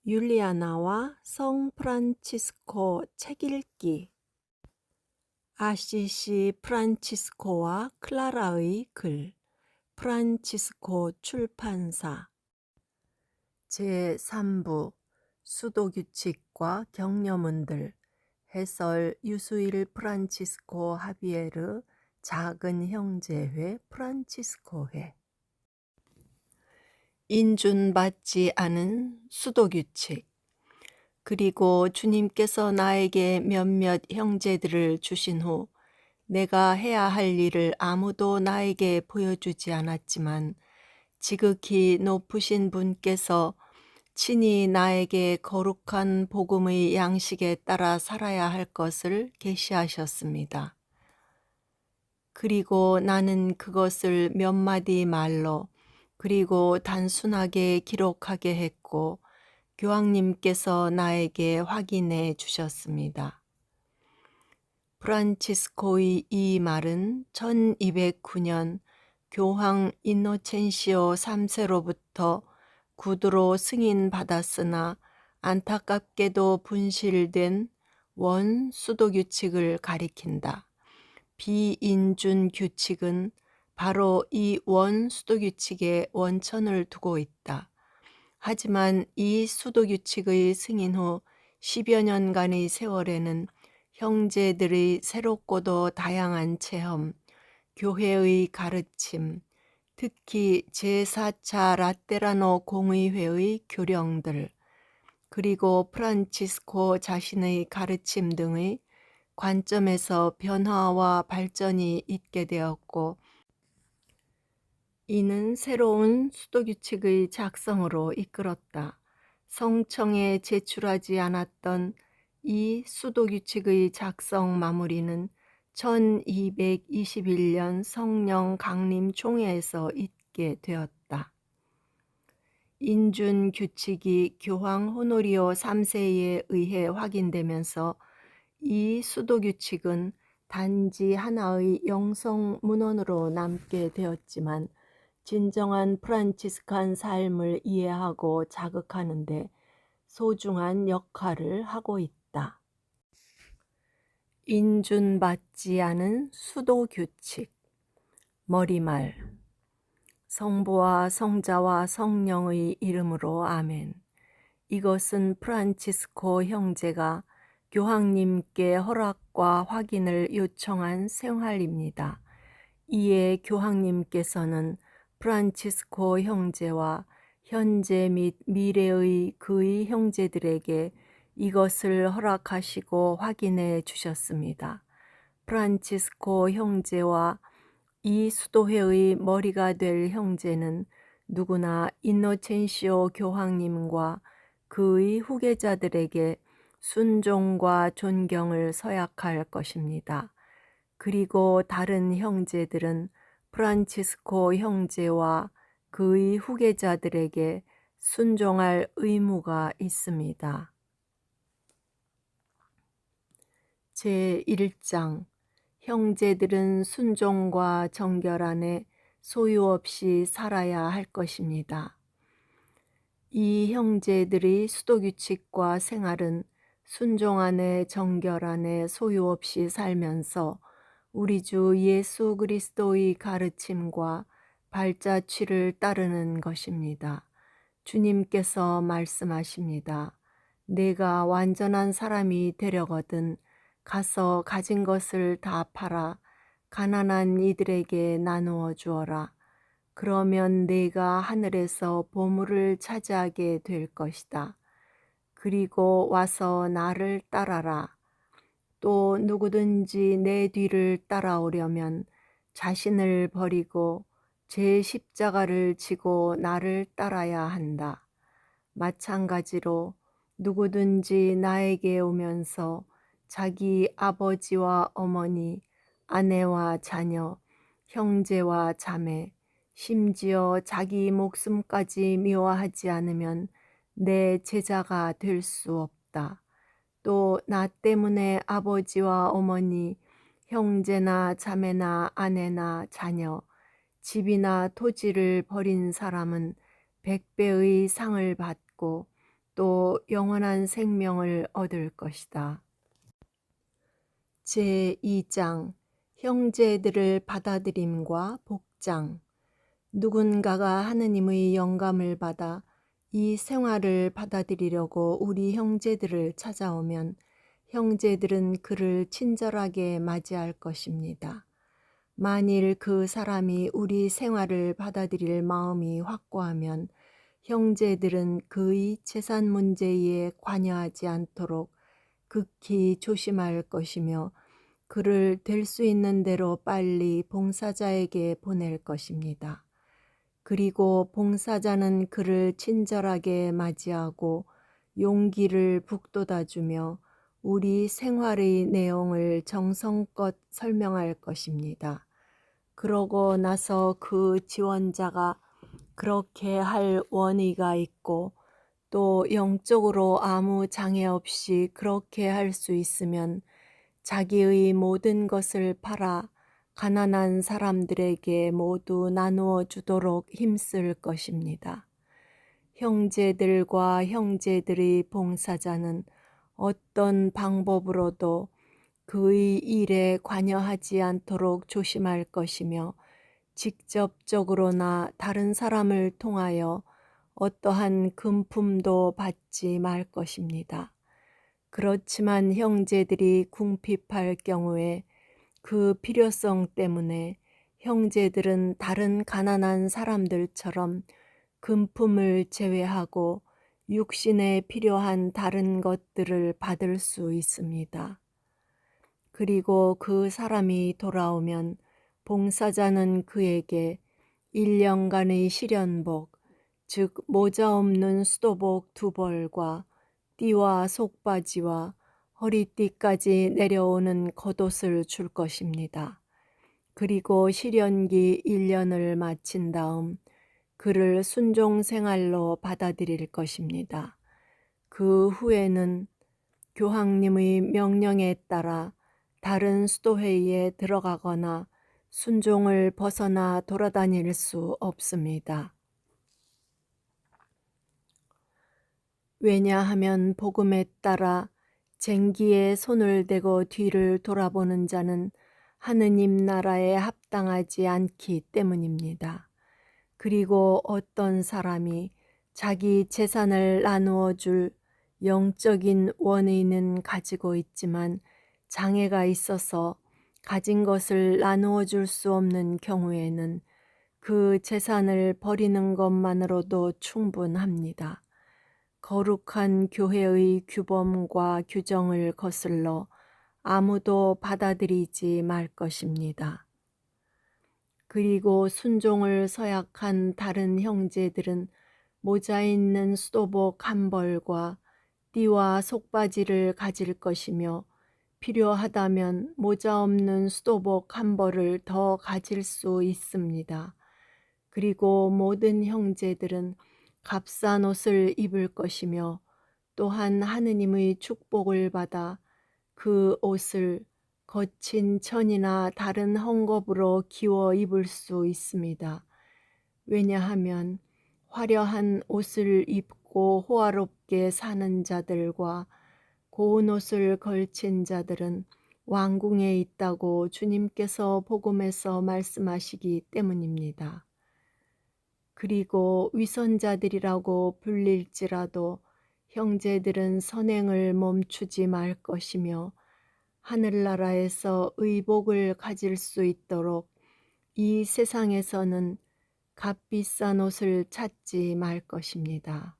율리아나와 성 프란치스코 책 읽기. 아시시 프란치스코와 클라라의 글. 프란치스코 출판사. 제3부 수도규칙과 격려문들. 해설 유수일 프란치스코 하비에르 작은 형제회 프란치스코회. 인준받지 않은 수도규칙. 그리고 주님께서 나에게 몇몇 형제들을 주신 후 내가 해야 할 일을 아무도 나에게 보여주지 않았지만 지극히 높으신 분께서 친히 나에게 거룩한 복음의 양식에 따라 살아야 할 것을 계시하셨습니다. 그리고 나는 그것을 몇 마디 말로 그리고 단순하게 기록하게 했고 교황님께서 나에게 확인해 주셨습니다. 프란치스코의 이 말은 1209년 교황 이노첸시오 3세로부터 구두로 승인받았으나 안타깝게도 분실된 원 수도규칙을 가리킨다. 비인준 규칙은 바로 이 원 수도규칙에 원천을 두고 있다. 하지만 이 수도규칙의 승인 후 10여 년간의 세월에는 형제들의 새롭고도 다양한 체험, 교회의 가르침, 특히 제4차 라테라노 공의회의 교령들, 그리고 프란치스코 자신의 가르침 등의 관점에서 변화와 발전이 있게 되었고, 이는 새로운 수도규칙의 작성으로 이끌었다. 성청에 제출하지 않았던 이 수도규칙의 작성 마무리는 1221년 성령 강림 총회에서 있게 되었다. 인준 규칙이 교황 호노리오 3세에 의해 확인되면서 이 수도규칙은 단지 하나의 영성 문헌으로 남게 되었지만 진정한 프란치스칸 삶을 이해하고 자극하는 데 소중한 역할을 하고 있다. 인준받지 않은 수도규칙. 머리말. 성부와 성자와 성령의 이름으로 아멘. 이것은 프란치스코 형제가 교황님께 허락과 확인을 요청한 생활입니다. 이에 교황님께서는 프란치스코 형제와 현재 및 미래의 그의 형제들에게 이것을 허락하시고 확인해 주셨습니다. 프란치스코 형제와 이 수도회의 머리가 될 형제는 누구나 이노첸시오 교황님과 그의 후계자들에게 순종과 존경을 서약할 것입니다. 그리고 다른 형제들은 프란치스코 형제와 그의 후계자들에게 순종할 의무가 있습니다. 제1장 형제들은 순종과 정결 안에 소유 없이 살아야 할 것입니다. 이 형제들의 수도규칙과 생활은 순종 안에 정결 안에 소유 없이 살면서 우리 주 예수 그리스도의 가르침과 발자취를 따르는 것입니다. 주님께서 말씀하십니다. 내가 완전한 사람이 되려거든 가서 가진 것을 다 팔아 가난한 이들에게 나누어 주어라. 그러면 내가 하늘에서 보물을 차지하게 될 것이다. 그리고 와서 나를 따라라. 또 누구든지 내 뒤를 따라오려면 자신을 버리고 제 십자가를 지고 나를 따라야 한다. 마찬가지로 누구든지 나에게 오면서 자기 아버지와 어머니, 아내와 자녀, 형제와 자매, 심지어 자기 목숨까지 미워하지 않으면 내 제자가 될 수 없다. 또 나 때문에 아버지와 어머니, 형제나 자매나 아내나 자녀, 집이나 토지를 버린 사람은 100배의 상을 받고 또 영원한 생명을 얻을 것이다. 제2장 형제들을 받아들임과 복장. 누군가가 하느님의 영감을 받아 이 생활을 받아들이려고 우리 형제들을 찾아오면 형제들은 그를 친절하게 맞이할 것입니다. 만일 그 사람이 우리 생활을 받아들일 마음이 확고하면 형제들은 그의 재산 문제에 관여하지 않도록 극히 조심할 것이며 그를 될 수 있는 대로 빨리 봉사자에게 보낼 것입니다. 그리고 봉사자는 그를 친절하게 맞이하고 용기를 북돋아주며 우리 생활의 내용을 정성껏 설명할 것입니다. 그러고 나서 그 지원자가 그렇게 할 원의가 있고 또 영적으로 아무 장애 없이 그렇게 할 수 있으면 자기의 모든 것을 팔아 가난한 사람들에게 모두 나누어 주도록 힘쓸 것입니다. 형제들과 형제들의 봉사자는 어떤 방법으로도 그의 일에 관여하지 않도록 조심할 것이며 직접적으로나 다른 사람을 통하여 어떠한 금품도 받지 말 것입니다. 그렇지만 형제들이 궁핍할 경우에 그 필요성 때문에 형제들은 다른 가난한 사람들처럼 금품을 제외하고 육신에 필요한 다른 것들을 받을 수 있습니다. 그리고 그 사람이 돌아오면 봉사자는 그에게 1년간의 실연복, 즉 모자 없는 수도복 2벌과 띠와 속바지와 허리띠까지 내려오는 겉옷을 줄 것입니다. 그리고 실연기 1년을 마친 다음 그를 순종 생활로 받아들일 것입니다. 그 후에는 교황님의 명령에 따라 다른 수도회의에 들어가거나 순종을 벗어나 돌아다닐 수 없습니다. 왜냐하면 복음에 따라 쟁기에 손을 대고 뒤를 돌아보는 자는 하느님 나라에 합당하지 않기 때문입니다. 그리고 어떤 사람이 자기 재산을 나누어 줄 영적인 원의는 가지고 있지만 장애가 있어서 가진 것을 나누어 줄 수 없는 경우에는 그 재산을 버리는 것만으로도 충분합니다. 거룩한 교회의 규범과 규정을 거슬러 아무도 받아들이지 말 것입니다. 그리고 순종을 서약한 다른 형제들은 모자 있는 수도복 1벌과 띠와 속바지를 가질 것이며 필요하다면 모자 없는 수도복 1벌을 더 가질 수 있습니다. 그리고 모든 형제들은 값싼 옷을 입을 것이며 또한 하느님의 축복을 받아 그 옷을 거친 천이나 다른 헝겊으로 기워 입을 수 있습니다. 왜냐하면 화려한 옷을 입고 호화롭게 사는 자들과 고운 옷을 걸친 자들은 왕궁에 있다고 주님께서 복음에서 말씀하시기 때문입니다. 그리고 위선자들이라고 불릴지라도 형제들은 선행을 멈추지 말 것이며 하늘나라에서 의복을 가질 수 있도록 이 세상에서는 값비싼 옷을 찾지 말 것입니다.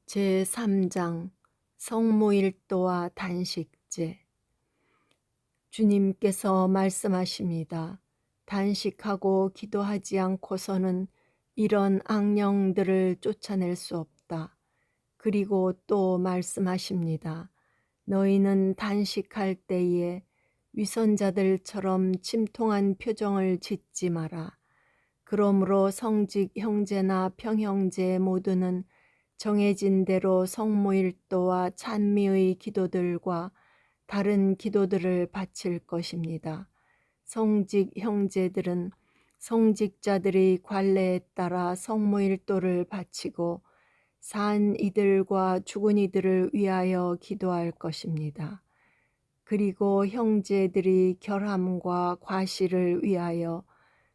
제3장 성모일도와 단식제. 주님께서 말씀하십니다. 단식하고 기도하지 않고서는 이런 악령들을 쫓아낼 수 없다. 그리고 또 말씀하십니다. 너희는 단식할 때에 위선자들처럼 침통한 표정을 짓지 마라. 그러므로 성직 형제나 평형제 모두는 정해진 대로 성모일도와 찬미의 기도들과 다른 기도들을 바칠 것입니다. 성직 형제들은 성직자들이 관례에 따라 성모일도를 바치고 산 이들과 죽은 이들을 위하여 기도할 것입니다. 그리고 형제들이 결함과 과실을 위하여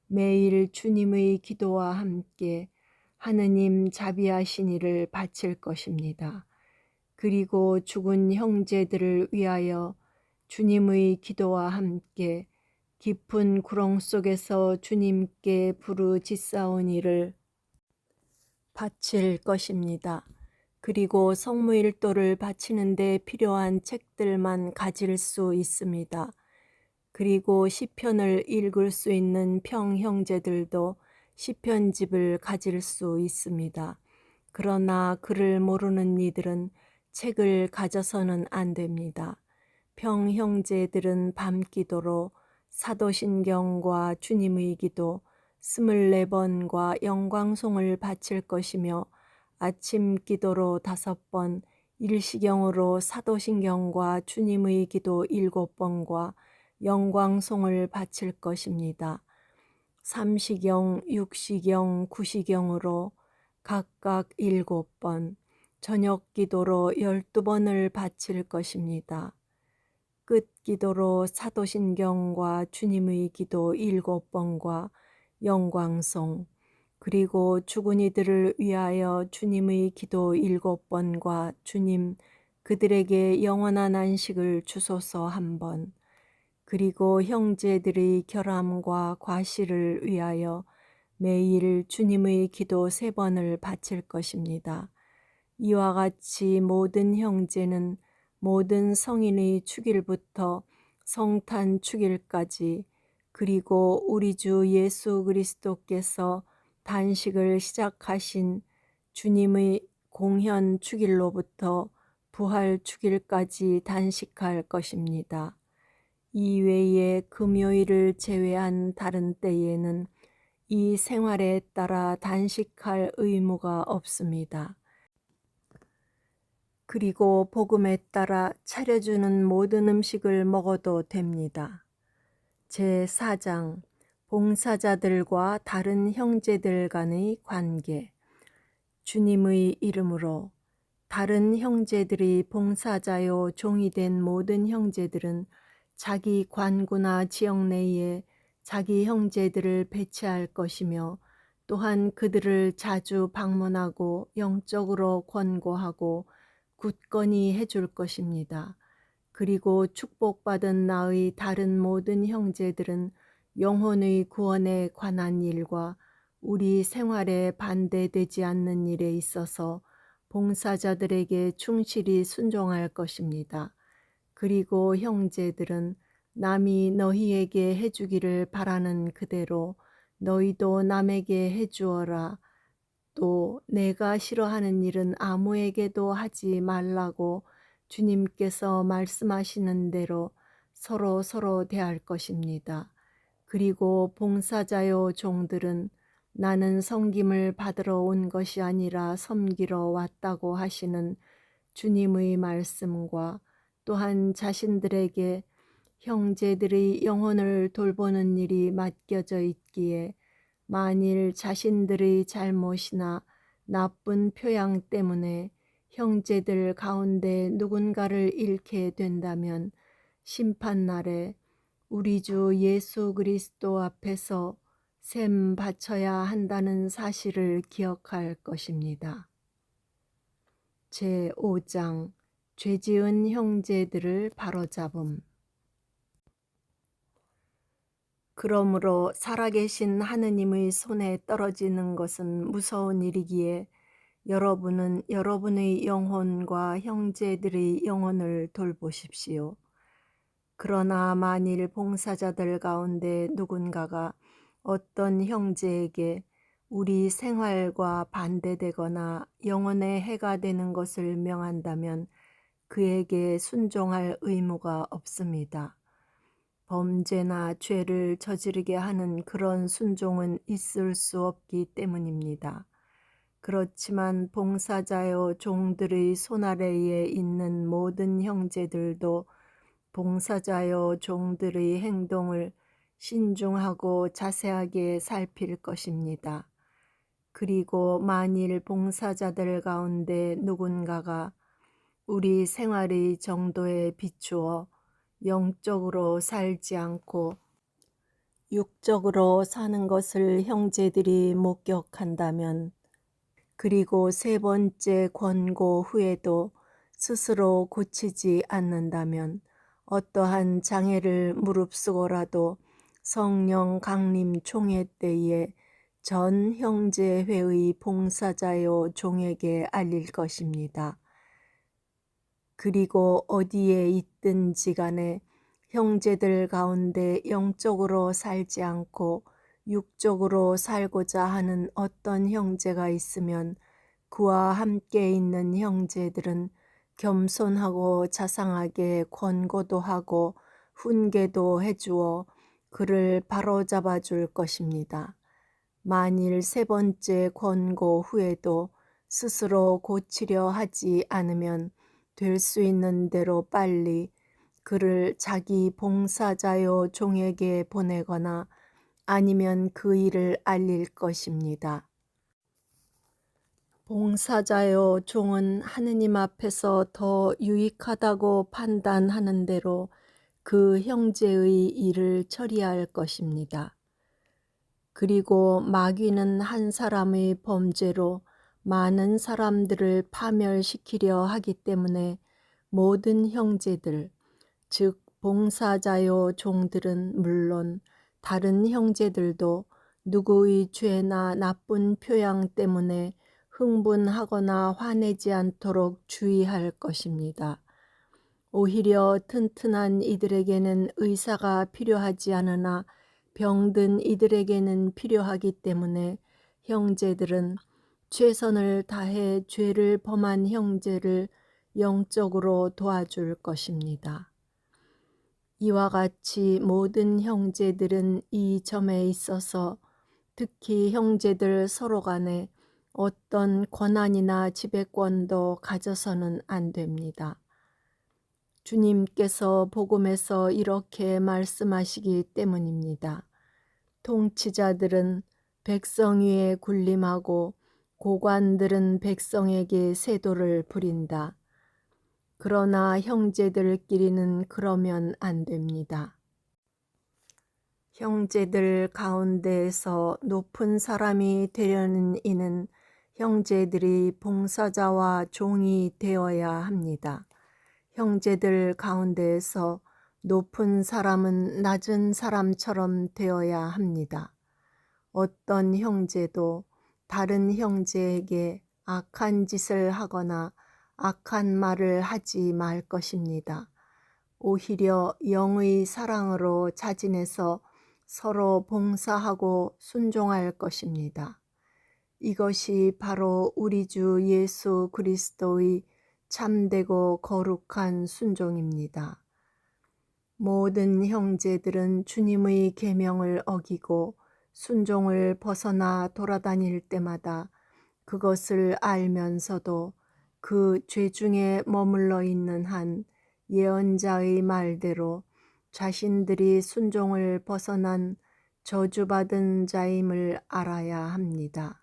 매일 주님의 기도와 함께 하느님 자비하신 이를 바칠 것입니다. 그리고 죽은 형제들을 위하여 주님의 기도와 함께 깊은 구렁 속에서 주님께 부르짖사온 이를 바칠 것입니다. 그리고 성무일도를 바치는 데 필요한 책들만 가질 수 있습니다. 그리고 시편을 읽을 수 있는 평형제들도 시편집을 가질 수 있습니다. 그러나 글을 모르는 이들은 책을 가져서는 안 됩니다. 평형제들은 밤기도로 사도신경과 주님의 기도 24번과 영광송을 바칠 것이며 아침 기도로 5번, 일시경으로 사도신경과 주님의 기도 7번과 영광송을 바칠 것입니다. 삼시경, 육시경, 구시경으로 각각 7번, 저녁 기도로 12번을 바칠 것입니다. 끝 기도로 사도신경과 주님의 기도 7번과 영광송, 그리고 죽은 이들을 위하여 주님의 기도 7번과 주님 그들에게 영원한 안식을 주소서 1번, 그리고 형제들의 결함과 과실을 위하여 매일 주님의 기도 3번을 바칠 것입니다. 이와 같이 모든 형제는 모든 성인의 축일부터 성탄 축일까지 그리고 우리 주 예수 그리스도께서 단식을 시작하신 주님의 공현 축일로부터 부활 축일까지 단식할 것입니다. 이외에 금요일을 제외한 다른 때에는 이 생활에 따라 단식할 의무가 없습니다. 그리고 복음에 따라 차려주는 모든 음식을 먹어도 됩니다. 제4장 봉사자들과 다른 형제들 간의 관계. 주님의 이름으로 다른 형제들이 봉사자요 종이 된 모든 형제들은 자기 관구나 지역 내에 자기 형제들을 배치할 것이며 또한 그들을 자주 방문하고 영적으로 권고하고 굳건히 해줄 것입니다. 그리고 축복받은 나의 다른 모든 형제들은 영혼의 구원에 관한 일과 우리 생활에 반대되지 않는 일에 있어서 봉사자들에게 충실히 순종할 것입니다. 그리고 형제들은 남이 너희에게 해주기를 바라는 그대로 너희도 남에게 해주어라. 또 내가 싫어하는 일은 아무에게도 하지 말라고 주님께서 말씀하시는 대로 서로 대할 것입니다. 그리고 봉사자요 종들은 나는 섬김을 받으러 온 것이 아니라 섬기러 왔다고 하시는 주님의 말씀과 또한 자신들에게 형제들의 영혼을 돌보는 일이 맡겨져 있기에 만일 자신들의 잘못이나 나쁜 표양 때문에 형제들 가운데 누군가를 잃게 된다면 심판날에 우리 주 예수 그리스도 앞에서 셈 바쳐야 한다는 사실을 기억할 것입니다. 제5장 죄지은 형제들을 바로잡음. 그러므로 살아계신 하느님의 손에 떨어지는 것은 무서운 일이기에 여러분은 여러분의 영혼과 형제들의 영혼을 돌보십시오. 그러나 만일 봉사자들 가운데 누군가가 어떤 형제에게 우리 생활과 반대되거나 영혼에 해가 되는 것을 명한다면 그에게 순종할 의무가 없습니다. 범죄나 죄를 저지르게 하는 그런 순종은 있을 수 없기 때문입니다. 그렇지만 봉사자요 종들의 손아래에 있는 모든 형제들도 봉사자요 종들의 행동을 신중하고 자세하게 살필 것입니다. 그리고 만일 봉사자들 가운데 누군가가 우리 생활의 정도에 비추어 영적으로 살지 않고 육적으로 사는 것을 형제들이 목격한다면, 그리고 세 번째 권고 후에도 스스로 고치지 않는다면 어떠한 장애를 무릅쓰고라도 성령 강림 총회 때에 전 형제회의 봉사자요 종에게 알릴 것입니다. 그리고 어디에 있든지 간에 형제들 가운데 영적으로 살지 않고 육적으로 살고자 하는 어떤 형제가 있으면 그와 함께 있는 형제들은 겸손하고 자상하게 권고도 하고 훈계도 해주어 그를 바로잡아 줄 것입니다. 만일 세 번째 권고 후에도 스스로 고치려 하지 않으면 될 수 있는 대로 빨리 그를 자기 봉사자요 종에게 보내거나 아니면 그 일을 알릴 것입니다. 봉사자요 종은 하느님 앞에서 더 유익하다고 판단하는 대로 그 형제의 일을 처리할 것입니다. 그리고 마귀는 한 사람의 범죄로 많은 사람들을 파멸시키려 하기 때문에 모든 형제들, 즉 봉사자요 종들은 물론 다른 형제들도 누구의 죄나 나쁜 표양 때문에 흥분하거나 화내지 않도록 주의할 것입니다. 오히려 튼튼한 이들에게는 의사가 필요하지 않으나 병든 이들에게는 필요하기 때문에 형제들은 최선을 다해 죄를 범한 형제를 영적으로 도와줄 것입니다. 이와 같이 모든 형제들은 이 점에 있어서 특히 형제들 서로 간에 어떤 권한이나 지배권도 가져서는 안 됩니다. 주님께서 복음에서 이렇게 말씀하시기 때문입니다. 통치자들은 백성 위에 군림하고 고관들은 백성에게 세도를 부린다. 그러나 형제들끼리는 그러면 안 됩니다. 형제들 가운데에서 높은 사람이 되려는 이는 형제들이 봉사자와 종이 되어야 합니다. 형제들 가운데에서 높은 사람은 낮은 사람처럼 되어야 합니다. 어떤 형제도 다른 형제에게 악한 짓을 하거나 악한 말을 하지 말 것입니다. 오히려 영의 사랑으로 자진해서 서로 봉사하고 순종할 것입니다. 이것이 바로 우리 주 예수 그리스도의 참되고 거룩한 순종입니다. 모든 형제들은 주님의 계명을 어기고 순종을 벗어나 돌아다닐 때마다 그것을 알면서도 그 죄 중에 머물러 있는 한 예언자의 말대로 자신들이 순종을 벗어난 저주받은 자임을 알아야 합니다.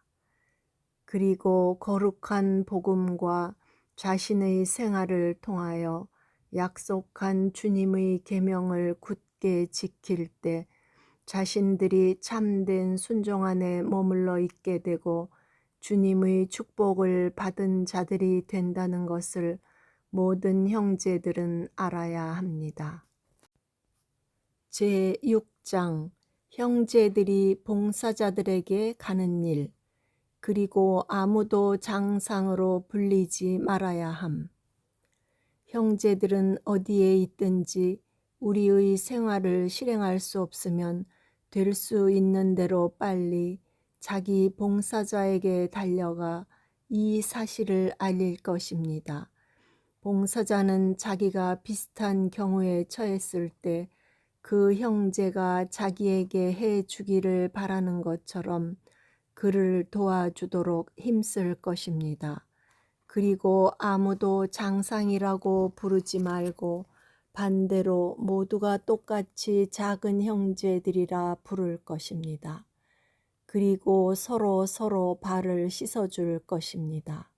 그리고 거룩한 복음과 자신의 생활을 통하여 약속한 주님의 계명을 굳게 지킬 때 자신들이 참된 순종 안에 머물러 있게 되고 주님의 축복을 받은 자들이 된다는 것을 모든 형제들은 알아야 합니다. 제6장 형제들이 봉사자들에게 가는 일, 그리고 아무도 장상으로 불리지 말아야 함. 형제들은 어디에 있든지 우리의 생활을 실행할 수 없으면 될 수 있는 대로 빨리 자기 봉사자에게 달려가 이 사실을 알릴 것입니다. 봉사자는 자기가 비슷한 경우에 처했을 때 그 형제가 자기에게 해 주기를 바라는 것처럼 그를 도와주도록 힘쓸 것입니다. 그리고 아무도 장상이라고 부르지 말고 반대로 모두가 똑같이 작은 형제들이라 부를 것입니다. 그리고 서로 발을 씻어줄 것입니다.